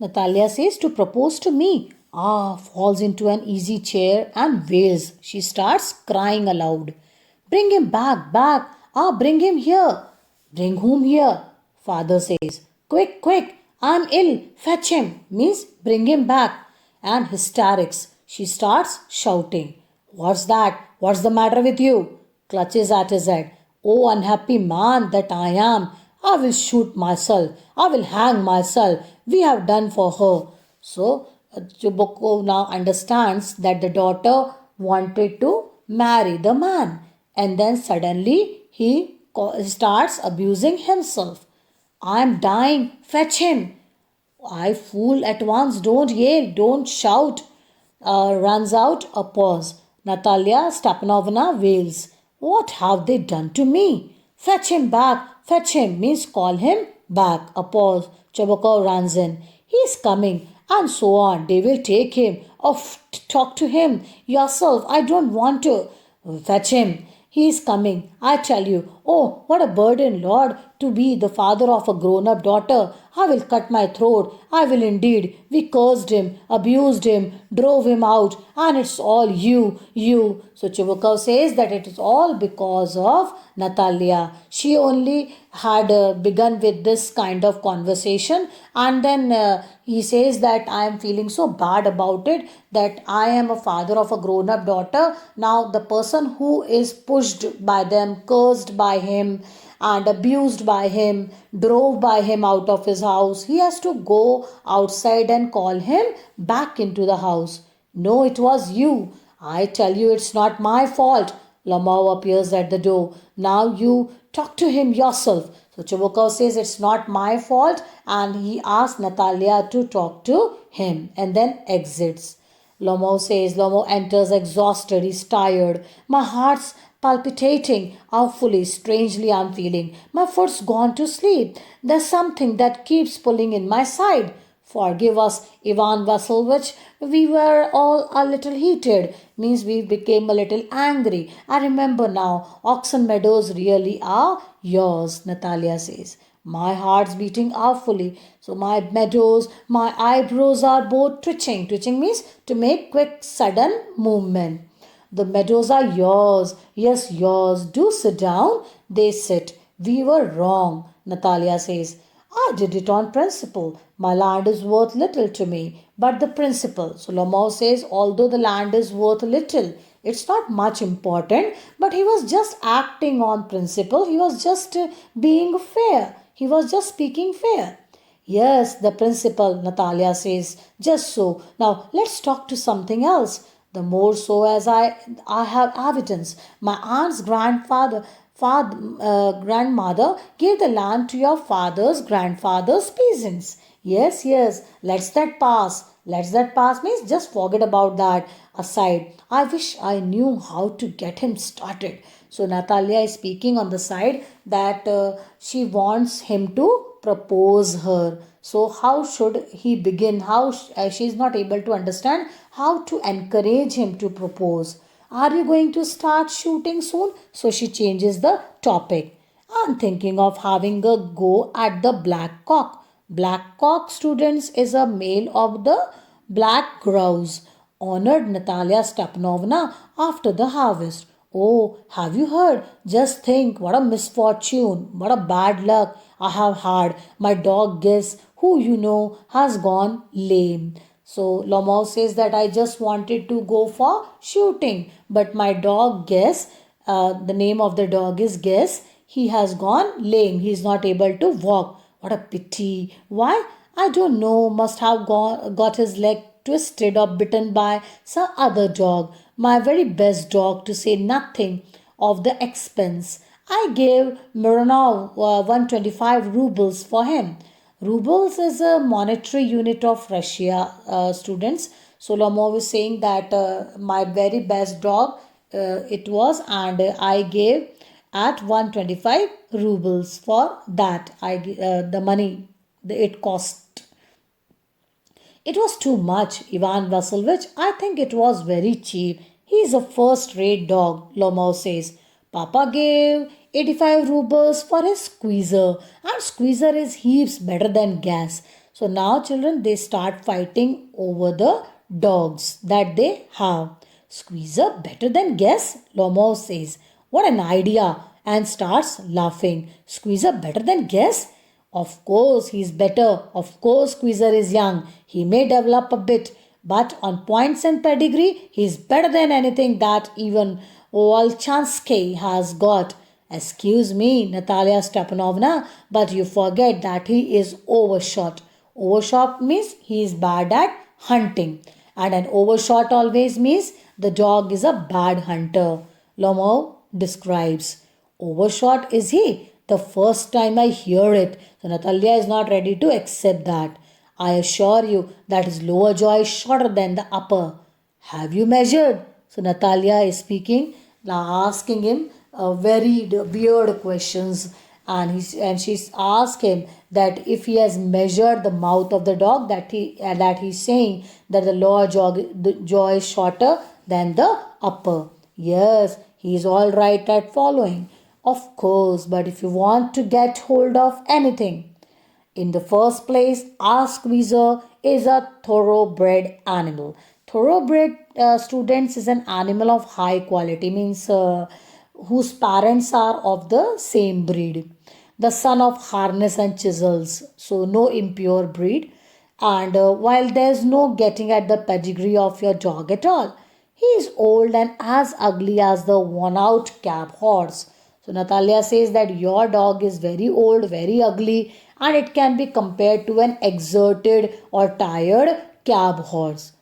Natalia says, to propose to me. Ah, falls into an easy chair and wails. She starts crying aloud. Bring him back, back. Ah, bring him here. Bring whom here? Father says. Quick, quick. I'm ill. Fetch him. Means bring him back. And hysterics. She starts shouting. What's that? What's the matter with you? Clutches at his head. Oh, unhappy man that I am. I will shoot myself. I will hang myself. We have done for her. So, Chuboko now understands that the daughter wanted to marry the man. And then suddenly he starts abusing himself. I am dying. Fetch him. I fool at once. Don't yell. Don't shout. Runs out a pause. Natalia Stepanovna wails. What have they done to me? Fetch him back. Fetch him means call him back. A pause. Chobokov runs in. He is coming. And so on. They will take him. Oh, talk to him yourself. I don't want to. Fetch him. He is coming, I tell you. Oh, what a burden, Lord, to be the father of a grown up daughter. I will cut my throat. I will indeed. We cursed him, abused him, drove him out, and it's all you, you. So Chubukov says that it is all because of Natalia. She only had begun with this kind of conversation, and then he says that I am feeling so bad about it, that I am a father of a grown up daughter. Now the person who is pushed by them, cursed by him, and abused by him, drove by him out of his house, he has to go outside and call him back into the house. No, it was you. I tell you, it's not my fault. Lamau appears at the door. Now you talk to him yourself. So Chubukov says it's not my fault, and he asks Natalia to talk to him and then exits. Lomo says, Lomo enters exhausted, he's tired. My heart's palpitating, awfully, strangely I'm feeling. My foot's gone to sleep. There's something that keeps pulling in my side. Forgive us, Ivan Vasilovich. We were all a little heated. Means we became a little angry. I remember now. Oxen Meadows really are yours, Natalia says. My heart's beating awfully. So my meadows, my eyebrows are both twitching. Twitching means to make quick, sudden movement. The meadows are yours. Yes, yours. Do sit down. They sit. We were wrong, Natalia says. I did it on principle. My land is worth little to me, but the principle. So Lomao says, although the land is worth little, it's not much important, but he was just acting on principle. He was just being fair. He was just speaking fair. Yes, the principle, Natalia says. Just so. Now let's talk to something else. The more so as I have evidence. My aunt's grandmother gave the land to your father's grandfather's peasants. Yes, yes, let's that pass. Let's that pass means just forget about that aside. I wish I knew how to get him started. So Natalia is speaking on the side that she wants him to propose her. So how should he begin? How she is not able to understand how to encourage him to propose. Are you going to start shooting soon? So she changes the topic. I'm thinking of having a go at the black cock. Black cock, students, is a male of the black grouse, honored Natalia Stepanovna after the harvest. Oh, have you heard? Just think what a misfortune, what a bad luck I have had. My dog Guess, who you know, has gone lame. So Lomao says that I just wanted to go for shooting, but my dog Guess, the name of the dog is Guess, he has gone lame. He is not able to walk. What a pity. Why? I don't know. Must have got his leg twisted or bitten by some other dog. My very best dog, to say nothing of the expense. I gave Mironov 125 rubles for him. Rubles is a monetary unit of Russia, students. Solomov is saying that my very best dog it was, and I gave at 125 rubles for that. The money it cost. It was too much, Ivan Vasilovich. I think it was very cheap. He is a first-rate dog, Lomov says. Papa gave 85 rubles for his squeezer, and squeezer is heaps better than gas. So now children, they start fighting over the dogs that they have. Squeezer better than Guess, Lomo says. What an idea! And starts laughing. Squeezer better than Guess? Of course, he's better. Of course, Squeezer is young. He may develop a bit, but on points and pedigree, he's better than anything that even Volchansky has got. Excuse me, Natalia Stepanovna, but you forget that he is overshot. Overshot means he is bad at hunting, and an overshot always means the dog is a bad hunter. Lomov describes. Overshot is he? The first time I hear it. So Natalia is not ready to accept that. I assure you that his lower jaw is shorter than the upper. Have you measured? So Natalia is speaking, asking him very weird questions, and she's asked him that if he has measured the mouth of the dog, that he's saying that the jaw is shorter than the upper. Yes, he is all right at following. Of course, but if you want to get hold of anything, in the first place, our squeezer is a thoroughbred animal. Thoroughbred students is an animal of high quality, means whose parents are of the same breed. The son of harness and chisels, so no impure breed. And while there's no getting at the pedigree of your dog at all, he is old and as ugly as the worn out cab horse. So Natalia says that your dog is very old, very ugly, and it can be compared to an exerted or tired cab horse.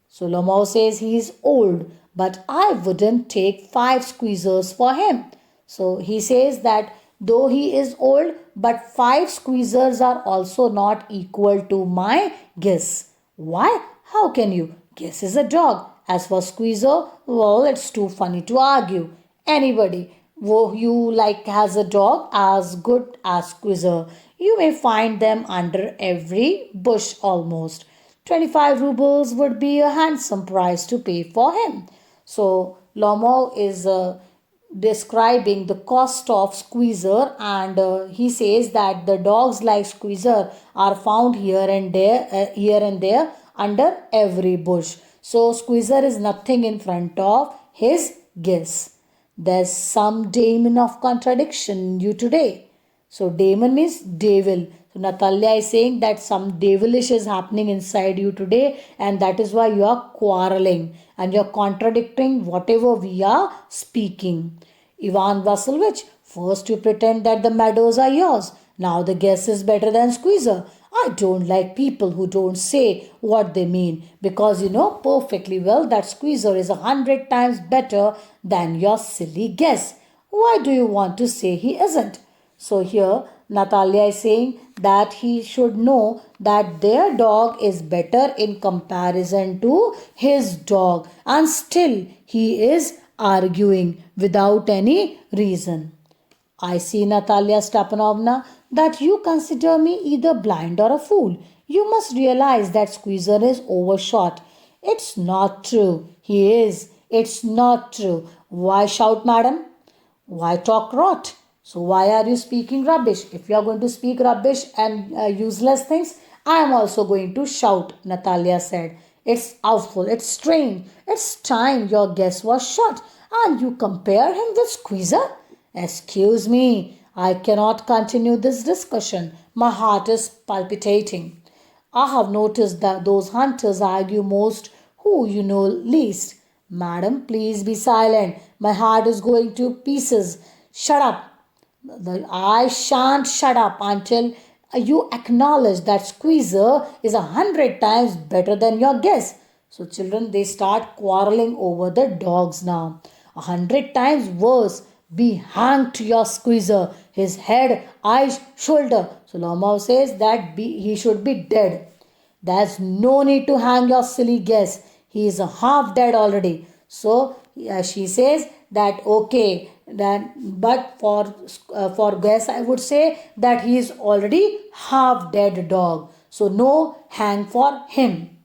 So Lomao says he is old, but I wouldn't take 5 squeezers for him. So he says that though he is old, but 5 squeezers are also not equal to my Guess. Why? How can you? Guess is a dog. As for squeezer, well, it's too funny to argue. Anybody who you like has a dog as good as squeezer. You may find them under every bush almost. 25 rubles would be a handsome price to pay for him. So Lomo is describing the cost of squeezer, and he says that the dogs like squeezer are found here and there under every bush. So squeezer is nothing in front of his Guess. There's some demon of contradiction in you today. So demon means devil. So Natalia is saying that some devilish is happening inside you today, and that is why you are quarreling and you are contradicting whatever we are speaking. Ivan Vasilovich, first you pretend that the meadows are yours. Now the Guess is better than squeezer. I don't like people who don't say what they mean, because you know perfectly well that squeezer is 100 times better than your silly Guess. Why do you want to say he isn't? So here Natalia is saying that he should know that their dog is better in comparison to his dog, and still he is arguing without any reason. I see, Natalia Stepanovna, that you consider me either blind or a fool. You must realize that Squeezer is overshot. It's not true. He is. It's not true. Why shout, madam? Why talk rot? So why are you speaking rubbish? If you are going to speak rubbish and useless things, I am also going to shout, Natalia said. It's awful. It's strange. It's time your Guess was shot, and you compare him with Squeezer? Excuse me, I cannot continue this discussion. My heart is palpitating. I have noticed that those hunters argue most who you know least. Madam, please be silent. My heart is going to pieces. Shut up. I shan't shut up until you acknowledge that Squeezer is 100 times better than your Guess. So children, they start quarreling over the dogs now. 100 times worse. Be hanged to your Squeezer. His head, eyes, shoulder. So Lomao says that he should be dead. There's no need to hang your silly Guess. He is half dead already. So she says that okay, but for Guess I would say that he is already half dead dog. So no hang for him.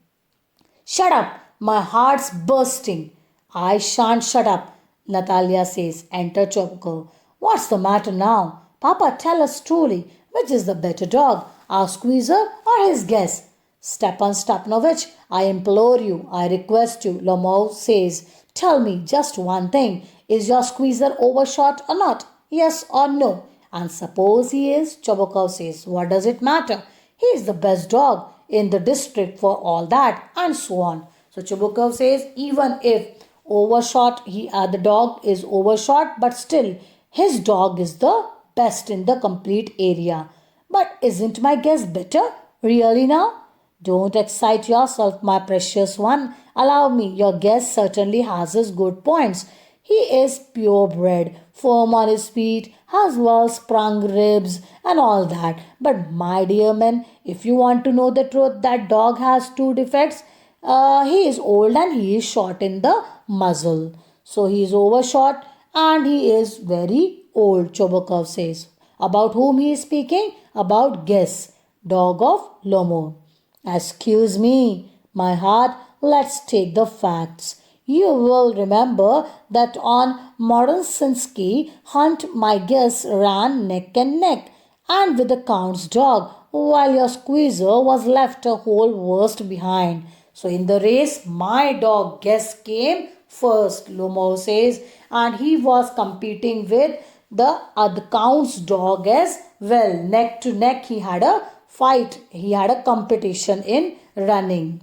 Shut up, my heart's bursting. I shan't shut up, Natalia says. Enter Chopko. What's the matter now? Papa, tell us truly, which is the better dog? our squeezer or his guess? Stepan Stepanovich, I implore you, I request you, Lomov says. Tell me just one thing. Is your squeezer overshot or not? Yes or no? And suppose he is, Chobokov says. What does it matter? He is the best dog in the district for all that, and so on. So Chobokov says, even if overshot, the dog is overshot, but still his dog is the best in the complete area. But isn't my guess better? Really now? Don't excite yourself, my precious one. Allow me, your guest certainly has his good points. He is purebred, firm on his feet, has well sprung ribs, and all that. But my dear man, if you want to know the truth, that dog has two defects. He is old and he is short in the muzzle. So he is overshot and he is very old, Chobokov says. About whom he is speaking? About Guess, dog of Lomo. Excuse me, my heart, let's take the facts. You will remember that on Moronsinski hunt my guess ran neck and neck and with the count's dog while your squeezer was left a whole worst behind. So in the race my dog guess came first, Lomo says, and he was competing with the count's dog as well. Neck to neck he had a fight, he had a competition in running.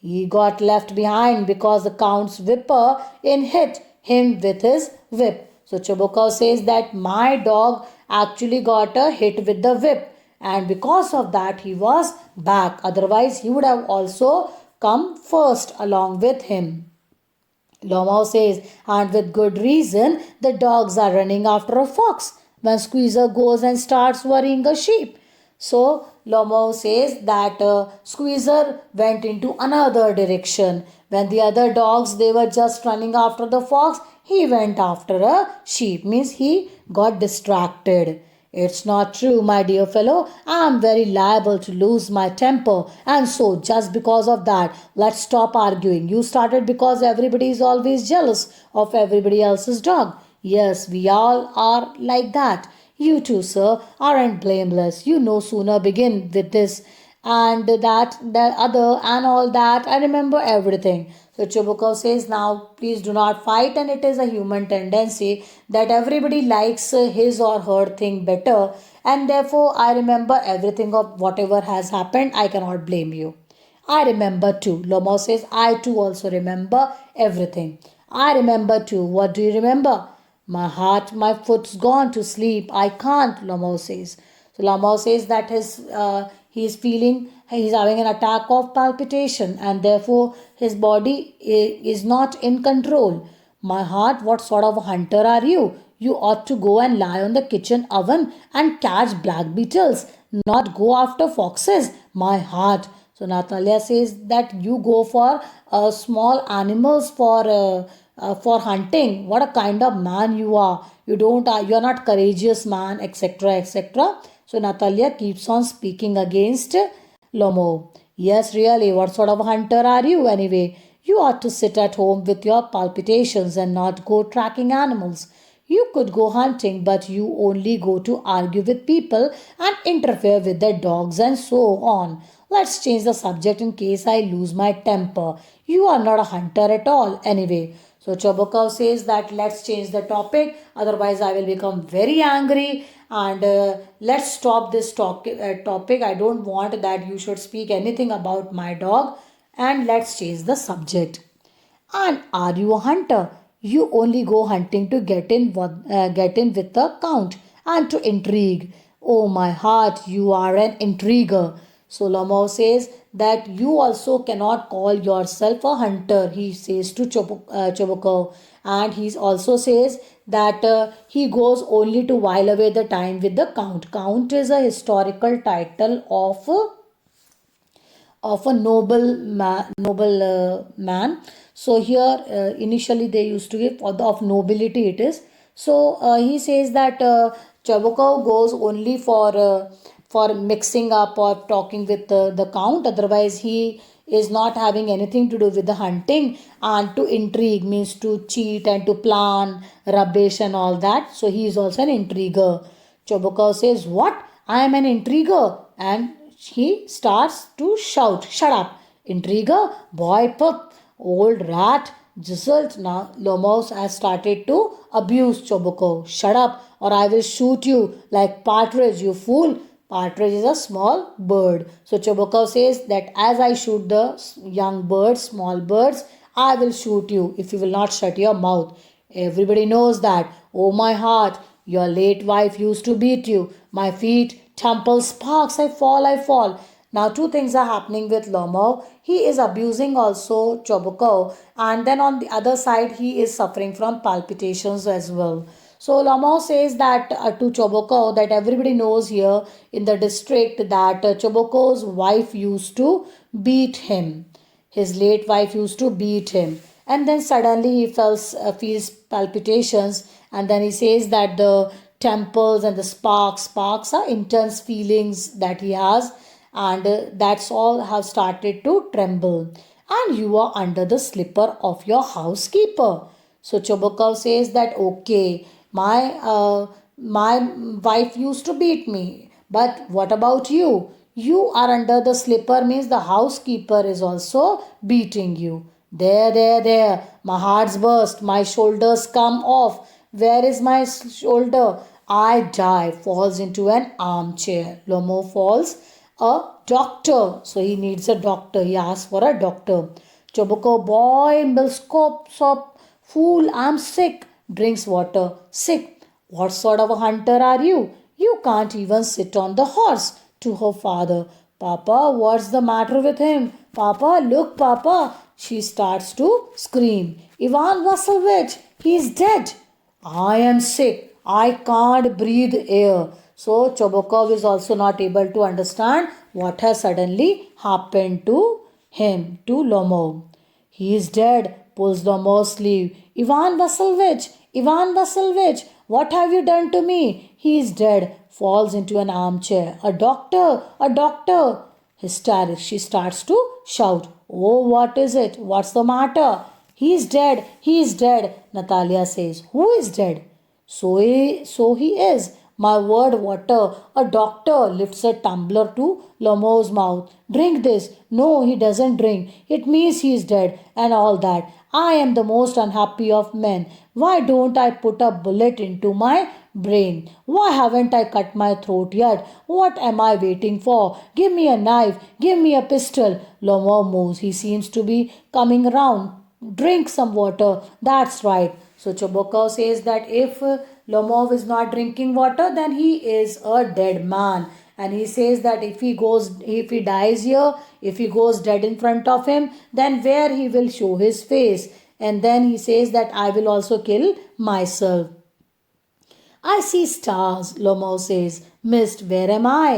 He got left behind because the count's whipper in hit him with his whip. So Chobokov says that my dog actually got a hit with the whip, and because of that he was back. Otherwise he would have also come first along with him. Lomao says, and with good reason, the dogs are running after a fox when Squeezer goes and starts worrying a sheep. So Lomao says that Squeezer went into another direction. When the other dogs, they were just running after the fox, he went after a sheep. Means he got distracted. It's not true, my dear fellow. I am very liable to lose my temper. And so, just because of that, let's stop arguing. You started because everybody is always jealous of everybody else's dog. Yes, we all are like that. You too, sir, aren't blameless. You no sooner begin with this and that other and all that. I remember everything. So Chobukov says, now please do not fight, and it is a human tendency that everybody likes his or her thing better, and therefore I remember everything of whatever has happened. I cannot blame you. I remember too. Lomo says, I too also remember everything. I remember too. What do you remember? My heart, my foot's gone to sleep. I can't, Lomo says. So Lomo says that he's having an attack of palpitation, and therefore his body is not in control. My heart, what sort of a hunter are you? You ought to go and lie on the kitchen oven and catch black beetles, not go after foxes. My heart. So Natalia says that you go for small animals for hunting. What a kind of man you are. You are not courageous man, etc., etc. So Natalia keeps on speaking against Lomo. Yes, really, what sort of hunter are you anyway? You ought to sit at home with your palpitations and not go tracking animals. You could go hunting, but you only go to argue with people and interfere with their dogs and so on. Let's change the subject in case I lose my temper. You are not a hunter at all, anyway. So Chobokov says that let's change the topic, otherwise I will become very angry, and let's stop this topic. I don't want that you should speak anything about my dog, and let's change the subject. And are you a hunter? You only go hunting to get in with the count and to intrigue. Oh my heart, you are an intriguer. So Lomao says that you also cannot call yourself a hunter, he says to Choboko. And he also says that he goes only to while away the time with the count. Count is a historical title of a noble man. So here initially they used to give of nobility it is. So he says that Chabukov goes only for mixing up or talking with the count. Otherwise he is not having anything to do with the hunting, and to intrigue means to cheat and to plan rubbish and all that. So he is also an intriguer. Chobukov says, what? I am an intriguer. and he starts to shout, "Shut up, intriguer, boy pup, old rat." Jizzled. Now Lomos has started to abuse Choboko. "Shut up, or I will shoot you like Partridge, you fool." Partridge is a small bird. So Choboko says that as I shoot the young birds, small birds, I will shoot you if you will not shut your mouth. Everybody knows that. "Oh my heart, your late wife used to beat you. My feet tumble sparks, I fall, I fall." Now two things are happening with Lomo. He is abusing also Choboko, and then on the other side he is suffering from palpitations as well. So Lomo says that to Choboko that everybody knows here in the district that Choboko's wife used to beat him. His late wife used to beat him. And then suddenly he feels palpitations, and then he says that the temples and the sparks are intense feelings that he has, and that's all have started to tremble. "And you are under the slipper of your housekeeper." So Chobokov says that okay, my wife used to beat me, but what about you? You are under the slipper means the housekeeper is also beating you. There. My heart's burst. My shoulders come off. Where is my shoulder? I die. Falls into an armchair. Lomo falls. A doctor. So he needs a doctor. He asks for a doctor. Choboko, boy, Milscope, sop, fool, I'm sick. Drinks water. Sick. What sort of a hunter are you? You can't even sit on the horse. To her father. "Papa, what's the matter with him? Papa, look, Papa." She starts to scream. "Ivan Vassilevich, he's dead." "I am sick. I can't breathe air." So Chobokov is also not able to understand what has suddenly happened to him, to Lomo. "He is dead," pulls Lomo's sleeve. "Ivan Vassilevich, Ivan Vassilevich, what have you done to me? He is dead." Falls into an armchair. "A doctor, a doctor." Hysteric, she starts to shout. "Oh, what is it? What's the matter?" "He is dead, he is dead," Natalia says. "Who is dead?" So he is. My word, water. A doctor lifts a tumbler to Lomo's mouth. "Drink this." No, he doesn't drink. "It means he is dead," and all that. I am the most unhappy of men. Why don't I put a bullet into my brain? Why haven't I cut my throat yet? What am I waiting for? Give me a knife. Give me a pistol. Lomo moves. He seems to be coming around. "Drink some water." That's right. So Chobokov says that if Lomov is not drinking water, then he is a dead man. And he says that if he dies here, if he goes dead in front of him, then where he will show his face. And then he says that I will also kill myself. "I see stars," Lomov says. "Mist, where am I?"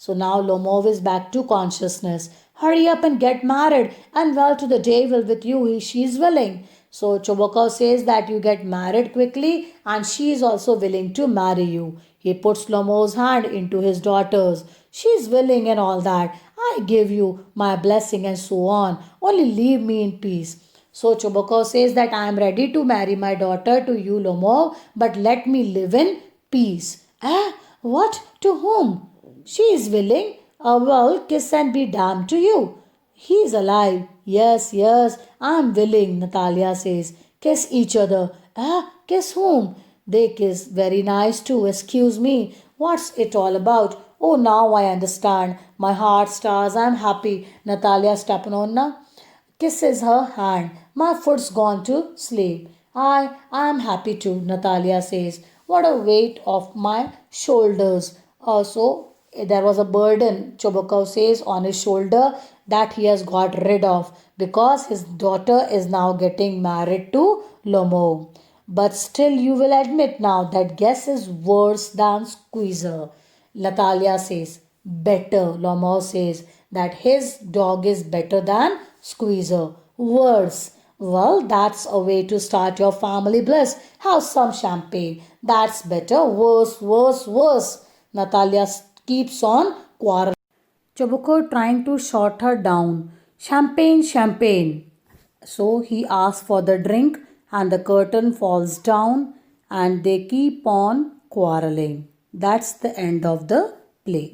So now Lomov is back to consciousness. "Hurry up and get married, and well to the devil with you, she is willing." So Chobokov says that you get married quickly, and she is also willing to marry you. He puts Lomov's hand into his daughter's. "She is willing and all that. I give you my blessing and so on. Only leave me in peace." So Chobokov says that I am ready to marry my daughter to you, Lomov, but let me live in peace. "Eh? What? To whom?" "She is willing." Well, kiss and be damned to you." "He is alive." Yes, I am willing," Natalia says. "Kiss each other." Kiss whom?" "They kiss. Very nice too. Excuse me. What's it all about?" "Oh, now I understand. My heart stars. I am happy." Natalia Stepanovna kisses her hand. "My foot's gone to sleep." I am happy too," Natalia says. "What a weight off my shoulders." So there was a burden, Chobokov says, on his shoulder that he has got rid of because his daughter is now getting married to Lomo. "But still you will admit now that guess is worse than squeezer," Natalia says. "Better," Lomo says, that his dog is better than squeezer. "Worse." "Well, that's a way to start your family bliss. Have some champagne." "That's better." Worse. Natalia keeps on quarreling. Choboko trying to shut her down. Champagne. So he asks for the drink and the curtain falls down and they keep on quarreling. That's the end of the play.